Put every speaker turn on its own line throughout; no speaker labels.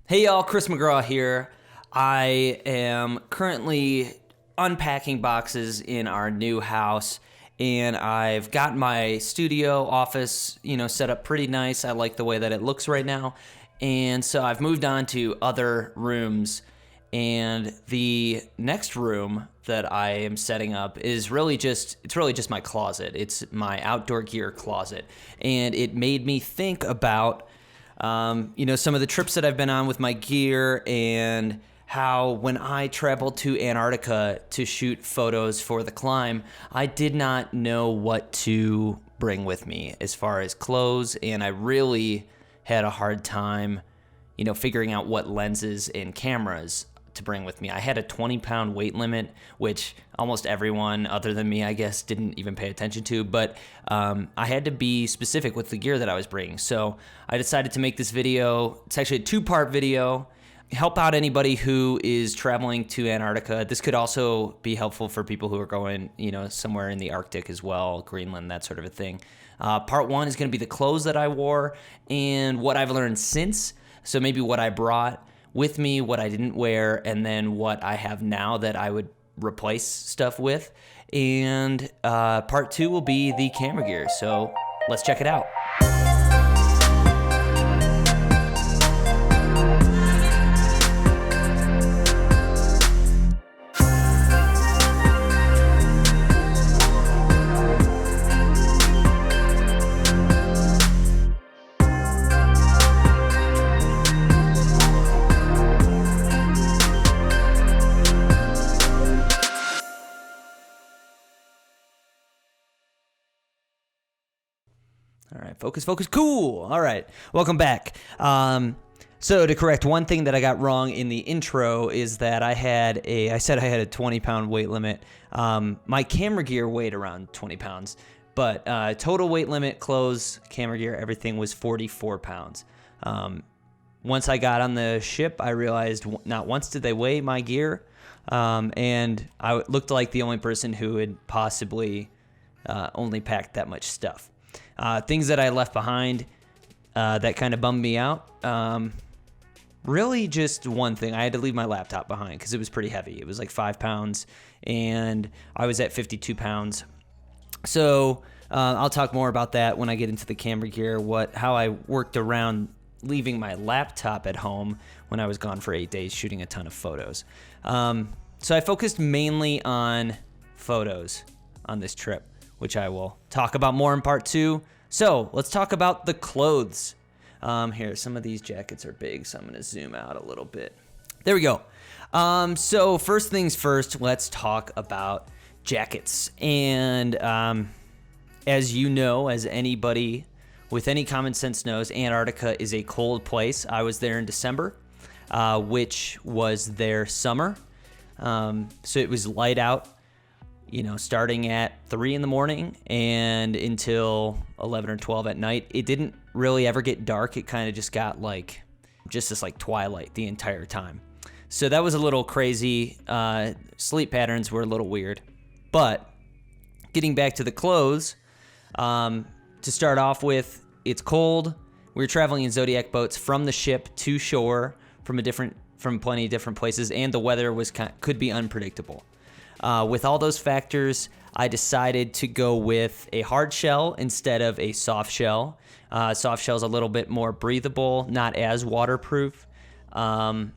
Hey y'all, Chris McGraw here. I am currently unpacking boxes in our new house, and I've got my studio office, set up pretty nice. I like the way that it looks right now. And so I've moved on to other rooms, and the next room that I am setting up is really just my closet. It's my outdoor gear closet. And it made me think about some of the trips that I've been on with my gear, and how when I traveled to Antarctica to shoot photos for the climb, I did not know what to bring with me as far as clothes, and I really had a hard time, figuring out what lenses and cameras to bring with me. I had a 20-pound weight limit, which almost everyone other than me, I guess, didn't even pay attention to, but I had to be specific with the gear that I was bringing. So I decided to make this video. It's actually a two-part video. Help out anybody who is traveling to Antarctica. This could also be helpful for people who are going, somewhere in the Arctic as well, Greenland, that sort of a thing. Part one is going to be the clothes that I wore and what I've learned since. So maybe what I brought with me, what I didn't wear, and then what I have now that I would replace stuff with. And part two will be the camera gear. So let's check it out. All right, focus, cool. All right, welcome back. So to correct one thing that I got wrong in the intro is that I said I had a 20-pound weight limit. My camera gear weighed around 20 pounds, but total weight limit, clothes, camera gear, everything was 44 pounds. Once I got on the ship, I realized not once did they weigh my gear, and I looked like the only person who had possibly only packed that much stuff. Things that I left behind that kind of bummed me out. Really just one thing. I had to leave my laptop behind because it was pretty heavy. It was like 5 pounds, and I was at 52 pounds. So I'll talk more about that when I get into the camera gear, how I worked around leaving my laptop at home when I was gone for 8 days shooting a ton of photos. So I focused mainly on photos on this trip, which I will talk about more in part two. So let's talk about the clothes. Here, some of these jackets are big, so I'm going to zoom out a little bit. There we go. So first things first, let's talk about jackets. And as you know, as anybody with any common sense knows, Antarctica is a cold place. I was there in December, which was their summer. So it was light out, starting at 3 in the morning and until 11 or 12 at night. It didn't really ever get dark. It kind of just got just this twilight the entire time. So that was a little crazy. Sleep patterns were a little weird. But getting back to the clothes, to start off with, it's cold. We were traveling in Zodiac boats from the ship to shore from plenty of different places, and the weather could be unpredictable. With all those factors, I decided to go with a hard shell instead of a soft shell. Soft shell is a little bit more breathable, not as waterproof. And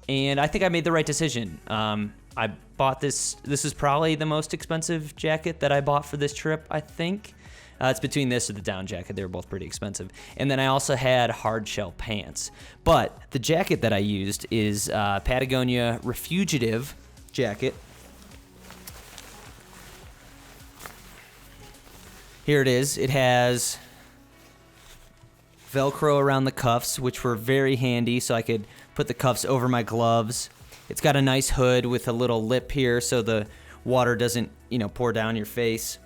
I think I made the right decision. I bought this. This is probably the most expensive jacket that I bought for this trip, I think. It's between this or the down jacket. They were both pretty expensive. And then I also had hard shell pants. But the jacket that I used is Patagonia Refugitive jacket. Here it is. It has Velcro around the cuffs, which were very handy, so I could put the cuffs over my gloves. It's got a nice hood with a little lip here so the water doesn't, pour down your face.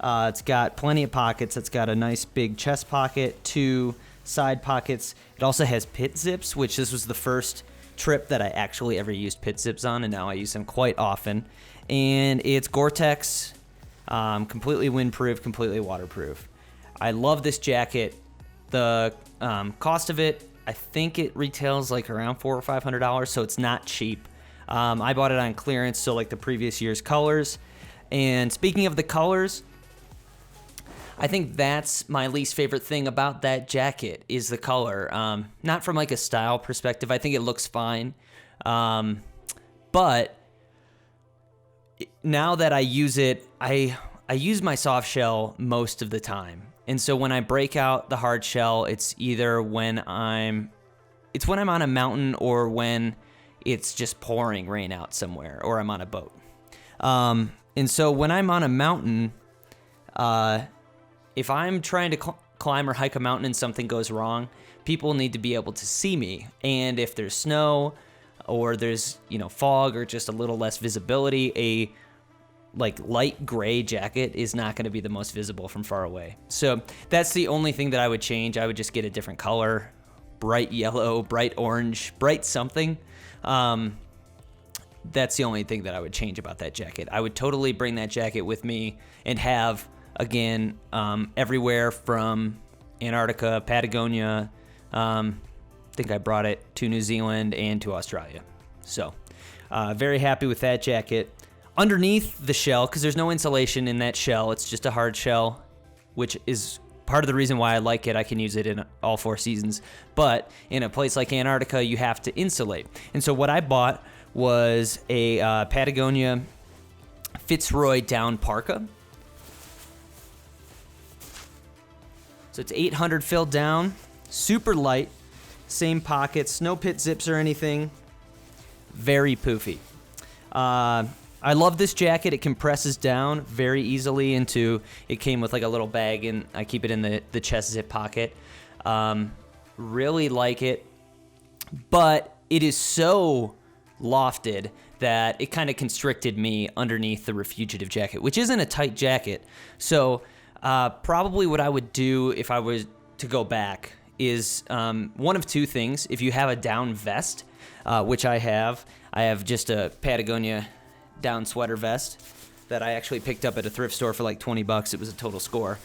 It's got plenty of pockets. It's got a nice big chest pocket, 2 side pockets. It also has pit zips, which this was the first trip that I actually ever used pit zips on, and now I use them quite often. And it's Gore-Tex. Completely windproof, completely waterproof. I love this jacket. The cost of it I think it retails like around $400 or $500, so it's not cheap. I bought it on clearance, so like the previous year's colors. And speaking of the colors, I think that's my least favorite thing about that jacket is the color. Not from like a style perspective. I think it looks fine. But now that I use it, I use my soft shell most of the time. And so when I break out the hard shell, it's either when I'm on a mountain or when it's just pouring rain out somewhere or I'm on a boat. And so when I'm on a mountain, if I'm trying to climb or hike a mountain and something goes wrong, people need to be able to see me. And if there's snow or there's, fog or just a little less visibility, a like light gray jacket is not going to be the most visible from far away. So that's the only thing that I would change. I would just get a different color, bright yellow, bright orange, bright something. That's the only thing that I would change about that jacket. I would totally bring that jacket with me and have, again, everywhere from Antarctica, Patagonia. I think I brought it to New Zealand and to Australia. So very happy with that jacket. Underneath the shell, because there's no insulation in that shell, it's just a hard shell, which is part of the reason why I like it. I can use it in all 4 seasons. But in a place like Antarctica, you have to insulate. And so what I bought was a Patagonia Fitzroy down Parka. So it's 800 filled down, super light, same pockets, no pit zips or anything, very poofy. I love this jacket. It compresses down very easily into, it came with like a little bag and I keep it in the chest zip pocket. Really like it, but it is so lofted that it kind of constricted me underneath the Refugitive jacket, which isn't a tight jacket. So probably what I would do if I was to go back is one of 2 things. If you have a down vest, which I have just a Patagonia down sweater vest that I actually picked up at a thrift store for like $20. It was a total score.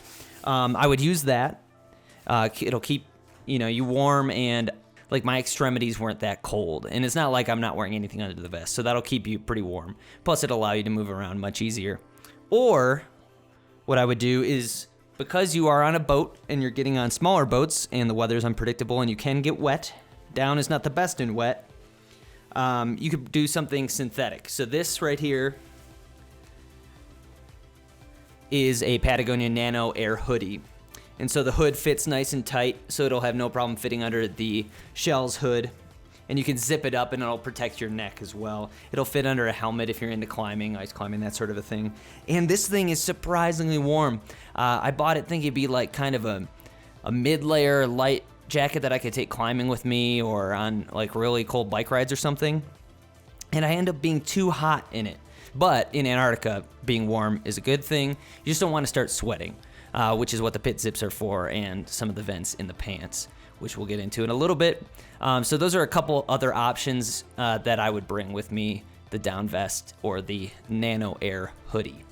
I would use that. It'll keep you warm, and like my extremities weren't that cold, and it's not like I'm not wearing anything under the vest, so that'll keep you pretty warm. Plus it'll allow you to move around much easier. Or what I would do is, because you are on a boat and you're getting on smaller boats and the weather is unpredictable and you can get wet, down is not the best in wet, you could do something synthetic. So this right here is a Patagonia Nano Air hoodie. And so the hood fits nice and tight, so it'll have no problem fitting under the shell's hood. And you can zip it up and it'll protect your neck as well. It'll fit under a helmet if you're into climbing, ice climbing, that sort of a thing. And this thing is surprisingly warm. I bought it thinking it'd be like kind of a mid-layer light jacket that I could take climbing with me or on like really cold bike rides or something. And I end up being too hot in it. But in Antarctica, being warm is a good thing. You just don't want to start sweating, which is what the pit zips are for, and some of the vents in the pants, which we'll get into in a little bit. So those are a couple other options that I would bring with me, the down vest or the Nano Air hoodie.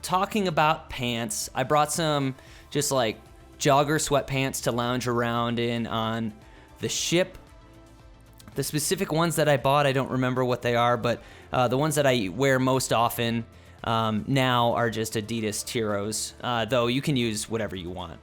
Talking about pants, I brought some just like jogger sweatpants to lounge around in on the ship. The specific ones that I bought, I don't remember what they are, but the ones that I wear most often now are just Adidas Tiros, though you can use whatever you want.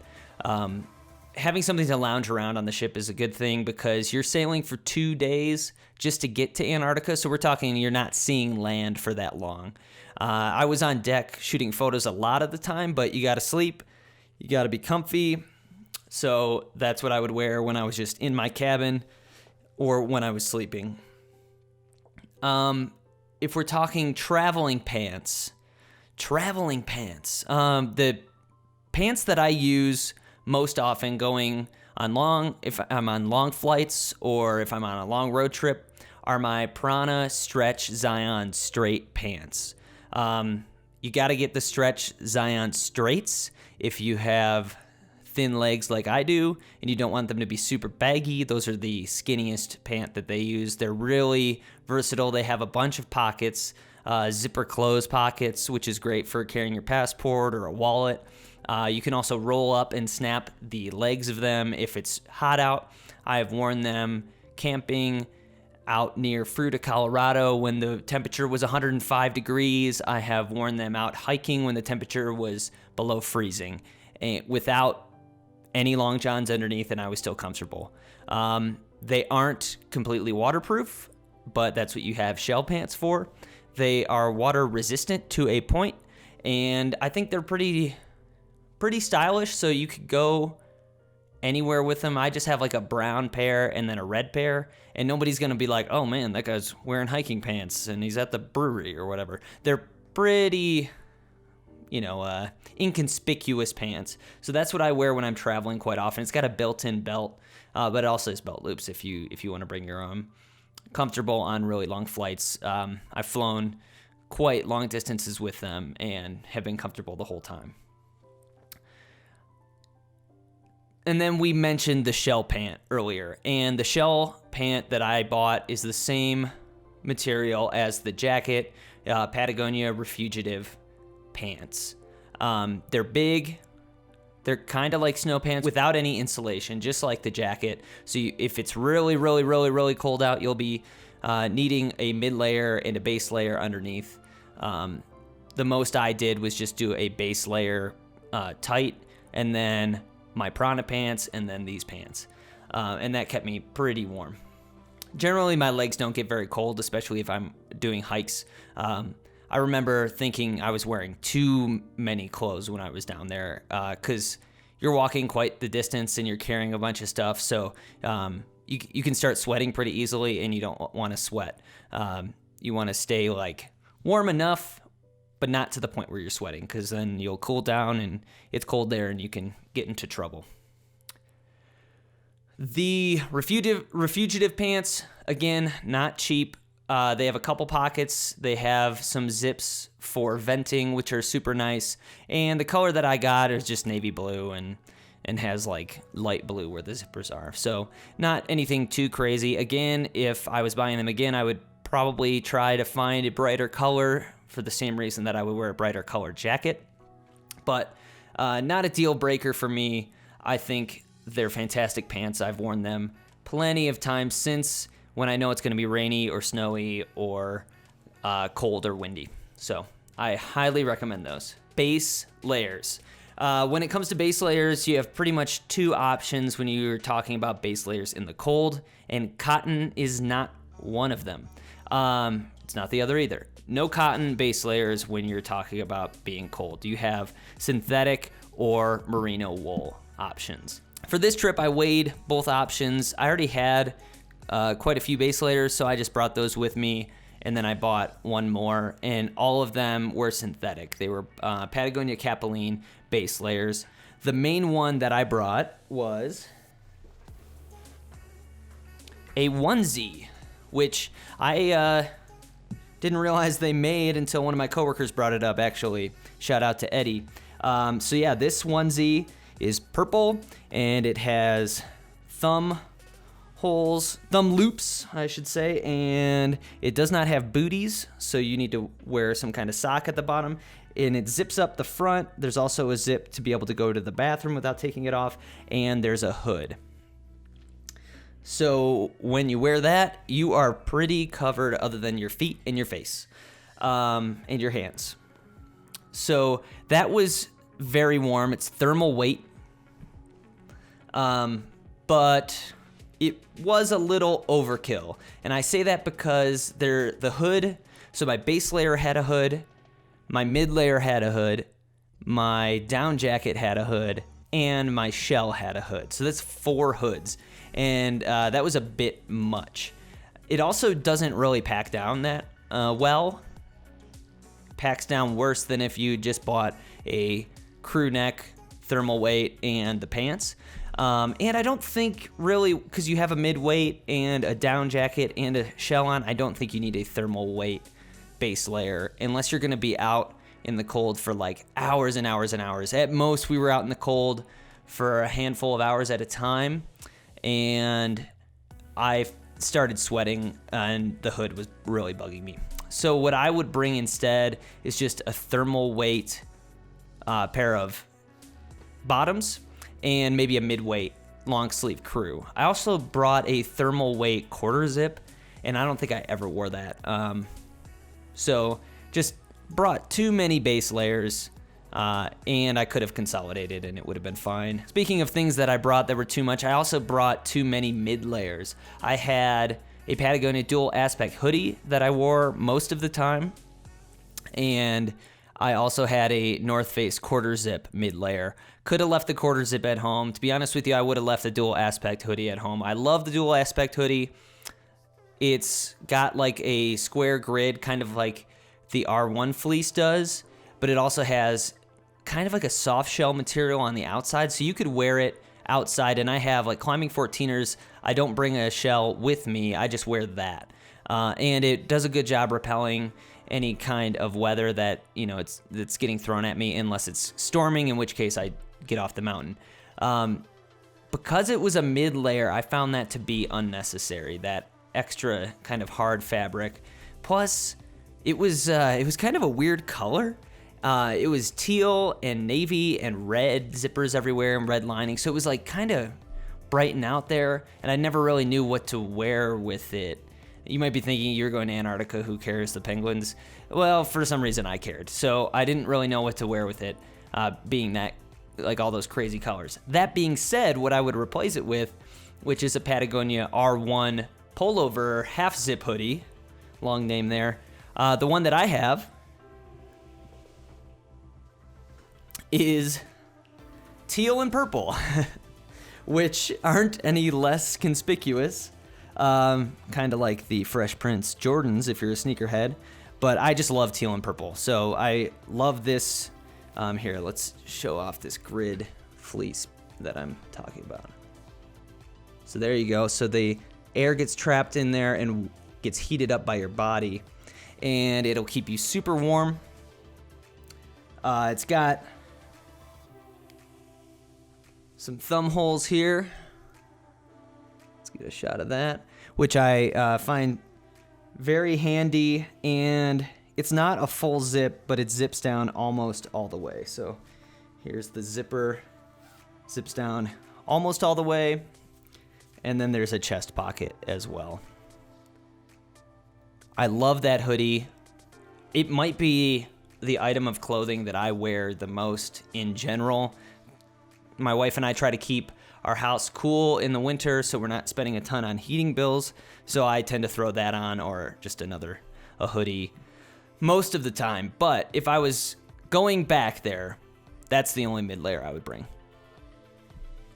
Having something to lounge around on the ship is a good thing because you're sailing for 2 days just to get to Antarctica, so we're talking you're not seeing land for that long. I was on deck shooting photos a lot of the time, but you gotta sleep, you gotta be comfy, so that's what I would wear when I was just in my cabin or when I was sleeping. If we're talking traveling pants, the pants that I use most often going on if I'm on long flights or if I'm on a long road trip, are my Prana Stretch Zion straight pants. You got to get the Stretch Zion straights if you have thin legs like I do and you don't want them to be super baggy. Those are the skinniest pant that they use. They're really versatile. They have a bunch of pockets, zipper close pockets, which is great for carrying your passport or a wallet. You can also roll up and snap the legs of them if it's hot out. I have worn them camping out near Fruita, Colorado when the temperature was 105 degrees. I have worn them out hiking when the temperature was below freezing, and without any long johns underneath, and I was still comfortable. They aren't completely waterproof, but that's what you have shell pants for. They are water resistant to a point, and I think they're pretty stylish, so you could go anywhere with them. I just have like a brown pair and then a red pair, and nobody's gonna be like, oh man, that guy's wearing hiking pants and he's at the brewery or whatever. They're pretty, inconspicuous pants. So that's what I wear when I'm traveling quite often. It's got a built-in belt, but it also has belt loops if you want to bring your own. Comfortable on really long flights. I've flown quite long distances with them and have been comfortable the whole time. And then we mentioned the shell pant earlier, and the shell pant that I bought is the same material as the jacket, Patagonia Refugitive pants. They're big. They're kind of like snow pants without any insulation, just like the jacket. So if it's really, really, really, really cold out, you'll be needing a mid layer and a base layer underneath. The most I did was just do a base layer tight, and then my Prana pants, and then these pants. And that kept me pretty warm. Generally, my legs don't get very cold, especially if I'm doing hikes. I remember thinking I was wearing too many clothes when I was down there, because you're walking quite the distance and you're carrying a bunch of stuff. So you can start sweating pretty easily, and you don't want to sweat. You want to stay like warm enough, but not to the point where you're sweating, because then you'll cool down and it's cold there and you can get into trouble. The Refugitive pants, again, not cheap. They have a couple pockets. They have some zips for venting, which are super nice. And the color that I got is just navy blue and has like light blue where the zippers are. So not anything too crazy. Again, if I was buying them again, I would probably try to find a brighter color for the same reason that I would wear a brighter colored jacket. But not a deal breaker for me. I think they're fantastic pants. I've worn them plenty of times since, when I know it's going to be rainy or snowy or cold or windy. So I highly recommend those. Base layers. When it comes to base layers, you have pretty much two options when you're talking about base layers in the cold, and cotton is not one of them. It's not the other either. No cotton base layers when you're talking about being cold. You have synthetic or merino wool options. For this trip, I weighed both options. I already had quite a few base layers, so I just brought those with me, and then I bought one more, and all of them were synthetic. They were Patagonia Capilene base layers. The main one that I brought was a onesie, which I didn't realize they made until one of my coworkers brought it up, actually. Shout out to Eddie. So yeah, this onesie is purple, and it has thumb loops, I should say, and it does not have booties, so you need to wear some kind of sock at the bottom, and it zips up the front. There's also a zip to be able to go to the bathroom without taking it off, and there's a hood. So when you wear that, you are pretty covered other than your feet and your face, and your hands. So that was very warm. It's thermal weight, but it was a little overkill. And I say that because the hood, so my base layer had a hood, my mid layer had a hood, my down jacket had a hood, and my shell had a hood. So that's 4 hoods. And that was a bit much. It also doesn't really pack down that well. Packs down worse than if you just bought a crew neck, thermal weight, and the pants. And I don't think really, because you have a midweight and a down jacket and a shell on, I don't think you need a thermal weight base layer unless you're going to be out in the cold for like hours and hours and hours. At most, we were out in the cold for a handful of hours at a time, and I started sweating and the hood was really bugging me. So what I would bring instead is just a thermal weight pair of bottoms and maybe a midweight long sleeve crew. I also brought a thermal weight quarter zip, and I don't think I ever wore that. So just brought too many base layers, and I could have consolidated and it would have been fine. Speaking of things that I brought that were too much, I also brought too many mid layers. I had a Patagonia dual aspect hoodie that I wore most of the time, and I also had a North Face quarter zip mid layer. Could have left the quarter zip at home. To be honest with you, I would have left the dual aspect hoodie at home. I love the dual aspect hoodie. It's got like a square grid, kind of like the R1 fleece does, but it also has kind of like a soft shell material on the outside, so you could wear it outside. And I have like climbing 14ers. I don't bring a shell with me. I just wear that. And it does a good job repelling any kind of weather that, you know, it's getting thrown at me, unless it's storming, in which case I get off the mountain. Because it was a mid layer, I found that to be unnecessary, that extra kind of hard fabric. Plus, it was kind of a weird color. It was teal and navy and red zippers everywhere and red lining, so it was like kind of bright and out there, and I never really knew what to wear with it. You might be thinking, you're going to Antarctica, who cares, the penguins? Well, for some reason I cared, so I didn't really know what to wear with it, being that, like, all those crazy colors. That being said, what I would replace it with, which is a Patagonia R1 pullover half zip hoodie, long name there. The one that I have is teal and purple, which aren't any less conspicuous. Kind of like the Fresh Prince Jordans if you're a sneakerhead, but I just love teal and purple. So I love this. Here, let's show off this grid fleece that I'm talking about. So there you go. So the air gets trapped in there and gets heated up by your body, and it'll keep you super warm. It's got some thumb holes here. Let's get a shot of that, which I find very handy, and it's not a full zip, but it zips down almost all the way. So here's the zipper, zips down almost all the way, and then there's a chest pocket as well. I love that hoodie. It might be the item of clothing that I wear the most in general. My wife and I try to keep our house cool in the winter, so we're not spending a ton on heating bills. So I tend to throw that on, or just a hoodie most of the time. But if I was going back there, that's the only mid layer I would bring.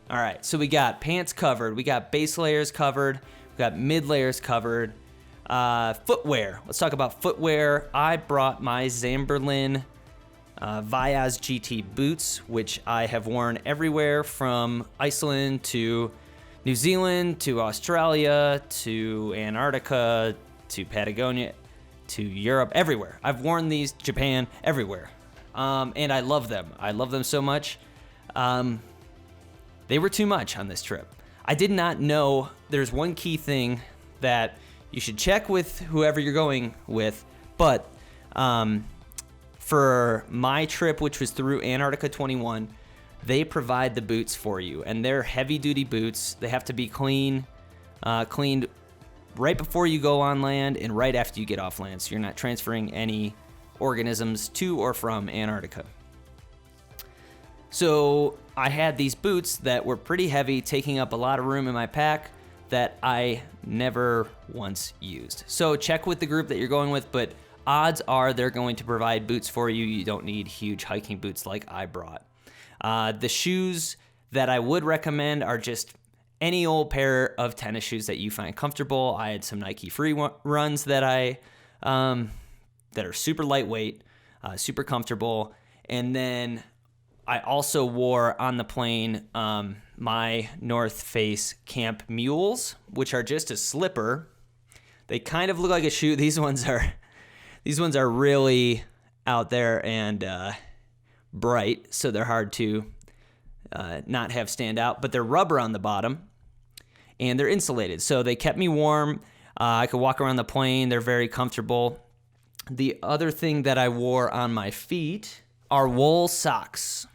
All right, so we got pants covered, we got base layers covered, we got mid layers covered. Footwear. Let's talk about footwear. I brought my Zamberlan Vioz GT boots, which I have worn everywhere from Iceland to New Zealand to Australia to Antarctica to Patagonia to Europe, everywhere. I've worn these, Japan, everywhere. And I love them. I love them so much. They were too much on this trip. I did not know there's one key thing that you should check with whoever you're going with, but for my trip, which was through Antarctica 21, they provide the boots for you, and they're heavy-duty boots. They have to be cleaned right before you go on land and right after you get off land, so you're not transferring any organisms to or from Antarctica. So I had these boots that were pretty heavy, taking up a lot of room in my pack that I never once used. So check with the group that you're going with, but odds are they're going to provide boots for you. You don't need huge hiking boots like I brought. The shoes that I would recommend are just any old pair of tennis shoes that you find comfortable. I had some Nike Free Runs that that are super lightweight, super comfortable. And then I also wore on the plane my North Face Camp Mules, which are just a slipper. They kind of look like a shoe. These ones are really out there and bright, so they're hard to not have stand out. But they're rubber on the bottom, and they're insulated, so they kept me warm. I could walk around the plane. They're very comfortable. The other thing that I wore on my feet are wool socks.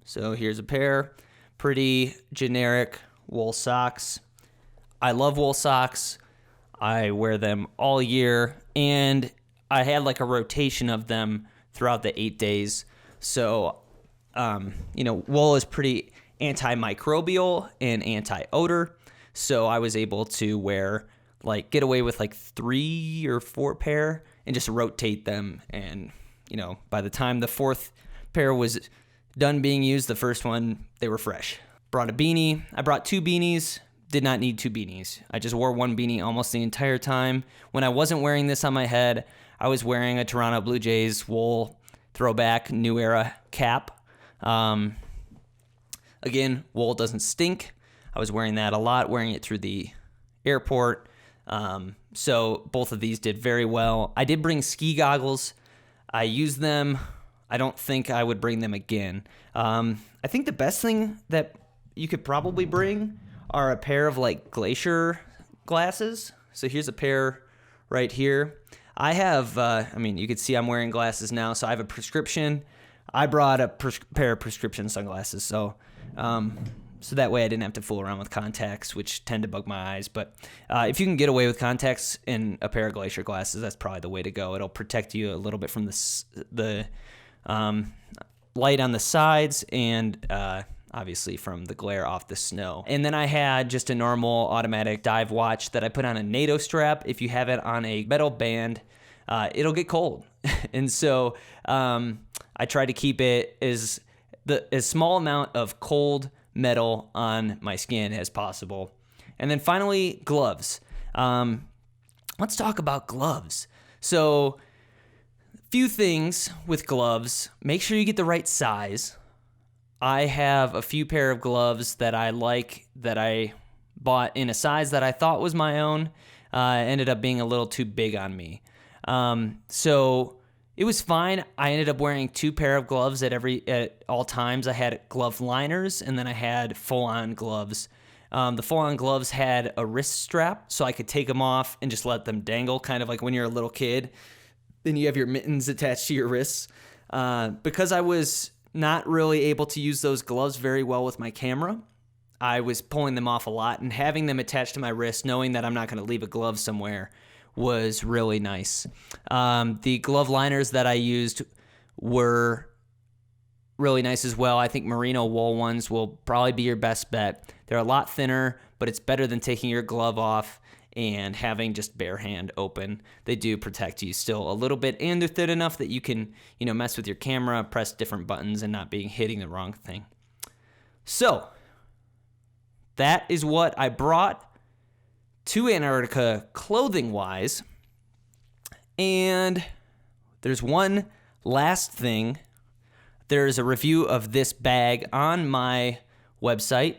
So here's a pair. pretty generic wool socks. I love wool socks. I wear them all year, and I had like a rotation of them throughout the 8 days. So, wool is pretty antimicrobial and anti-odor. So I was able to get away with like 3 or 4 pair and just rotate them. And, by the time the 4th pair was done being used, the first one, they were fresh. Brought a beanie. I brought 2 beanies. Did not need 2 beanies. I just wore 1 beanie almost the entire time. When I wasn't wearing this on my head, I was wearing a Toronto Blue Jays wool throwback New Era cap. Again, wool doesn't stink. I was wearing that a lot, wearing it through the airport. So both of these did very well. I did bring ski goggles. I used them. I don't think I would bring them again. I think the best thing that you could probably bring are a pair of like glacier glasses. So here's a pair right here. I have, you can see I'm wearing glasses now, so I have a prescription. I brought a pair of prescription sunglasses, so that way I didn't have to fool around with contacts, which tend to bug my eyes. But if you can get away with contacts in a pair of glacier glasses, that's probably the way to go. It'll protect you a little bit from the light on the sides and obviously from the glare off the snow. And then I had just a normal automatic dive watch that I put on a NATO strap. If you have it on a metal band, it'll get cold. And so I try to keep it as small amount of cold metal on my skin as possible. And then finally, gloves. Let's talk about gloves. So few things with gloves. Make sure you get the right size. I have a few pair of gloves that I like that I bought in a size that I thought was my own. Ended up being a little too big on me. So it was fine. I ended up wearing 2 pair of gloves at all times. I had glove liners and then I had full-on gloves. The full-on gloves had a wrist strap, so I could take them off and just let them dangle, kind of like when you're a little kid. Then you have your mittens attached to your wrists. Because I was not really able to use those gloves very well with my camera, I was pulling them off a lot, and having them attached to my wrist, knowing that I'm not going to leave a glove somewhere, was really nice. The glove liners that I used were really nice as well. I think merino wool ones will probably be your best bet. They're a lot thinner, but it's better than taking your glove off and having just bare hand open. They do protect you still a little bit, and they're thin enough that you can, mess with your camera, press different buttons, and not hitting the wrong thing. So that is what I brought to Antarctica clothing-wise. And there's one last thing. There's a review of this bag on my website,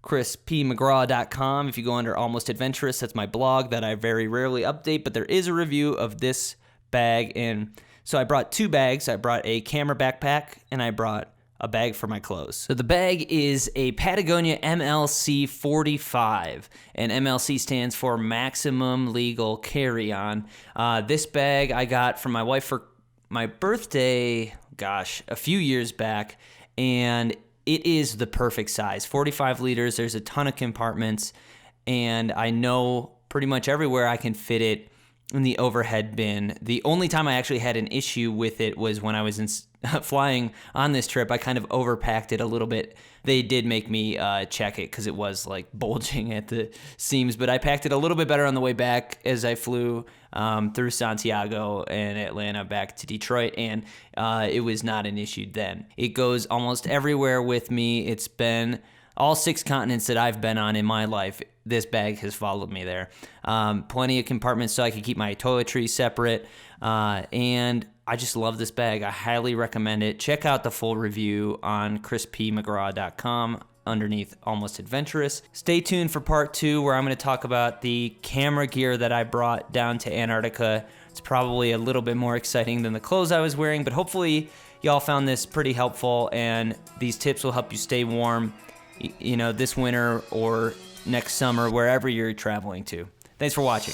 chrispmcgraw.com. If you go under Almost Adventurous, that's my blog that I very rarely update, but there is a review of this bag. And so I brought 2 bags. I brought a camera backpack and I brought a bag for my clothes. So the bag is a Patagonia MLC 45, and MLC stands for Maximum Legal Carry-On. This bag I got from my wife for my birthday, a few years back, and it is the perfect size. 45 liters, there's a ton of compartments, and I know pretty much everywhere I can fit it in the overhead bin. The only time I actually had an issue with it was when I was flying on this trip. I kind of overpacked it a little bit. They did make me check it because it was like bulging at the seams, but I packed it a little bit better on the way back as I flew through Santiago and Atlanta back to Detroit, and it was not an issue then. It goes almost everywhere with me. It's been all 6 continents that I've been on in my life. This bag has followed me there. Plenty of compartments so I can keep my toiletries separate. And I just love this bag. I highly recommend it. Check out the full review on chrispmcgraw.com underneath Almost Adventurous. Stay tuned for part 2 where I'm going to talk about the camera gear that I brought down to Antarctica. It's probably a little bit more exciting than the clothes I was wearing, but hopefully y'all found this pretty helpful and these tips will help you stay warm, this winter or next summer, wherever you're traveling to. Thanks for watching.